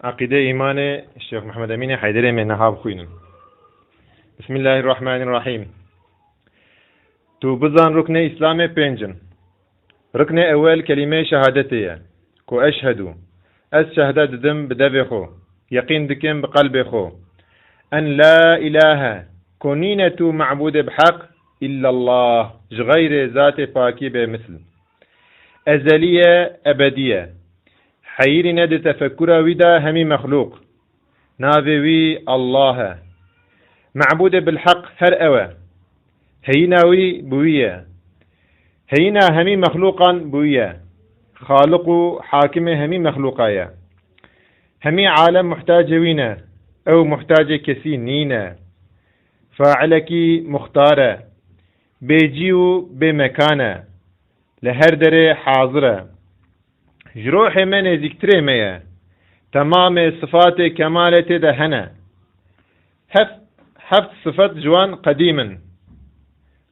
عقيدة إيمان الشيخ محمد أمين حيدري من نهاب خوينم. بسم الله الرحمن الرحيم. تو بزان ركن إسلام بينجن. ركن أول كلمة شهادتية كو أشهد شهادة دم بدبخو يقين دكم بقلبخو أن لا إله كونينة معبود بحق إلا الله غير ذات باكي بمثل أزلية أبدية حيري ند تفكر ودا همي مخلوق ناذوي الله معبود بالحق هر أوى هيناوي بوية هينا همي مخلوقا بوية خالق حاكم همي مخلوقايا همي عالم محتاج وينا أو محتاج كسي نينا فاعلك مختارة بيجيو بمكانة لهر دره حاضرة جروح من ذكتره ميا تمام صفات كمالة دهنا هفت صفات جوان قديما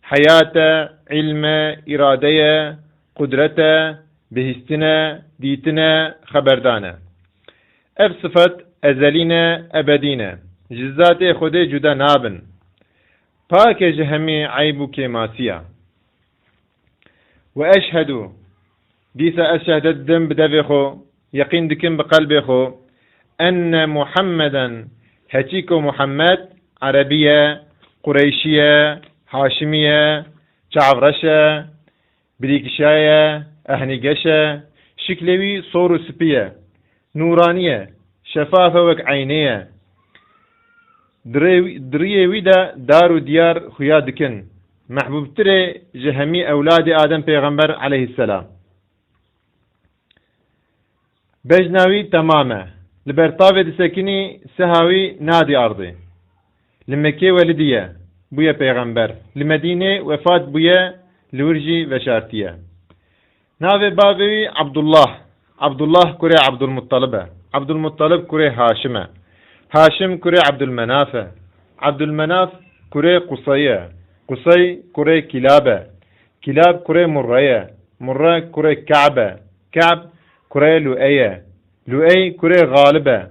حياة علم إرادة قدرة بهستنا ديتنا خبردانا اف صفات أزلينا أبدينا جزات خود جدا نابن پاک جهمي عيب كماسيا وأشهد ديسا أشهد الدم بدفخو يقين دكم بقلبخو أن محمدا هتيكو محمد عربية قريشية هاشمية شعفرشة بريكشاية أهنيقشة شكلوي صور سبية نورانية شفافة وك عينية دريوي دا دار وديار خيا دكن محبوب تري جهمي أولاد آدم پیغمبر عليه السلام بجناوي تماما لبرطابة دسكني سهاوي نادي أرضي لمكي ولدية بويا پیغمبر لمدينة وفات بويا لورجي وشارتية ناوي بابي عبد الله كري عبد المطلب كري هاشم كري عبد المناف كري قصي كري كلاب كري مرة كري كعب كري لؤي كري غالبة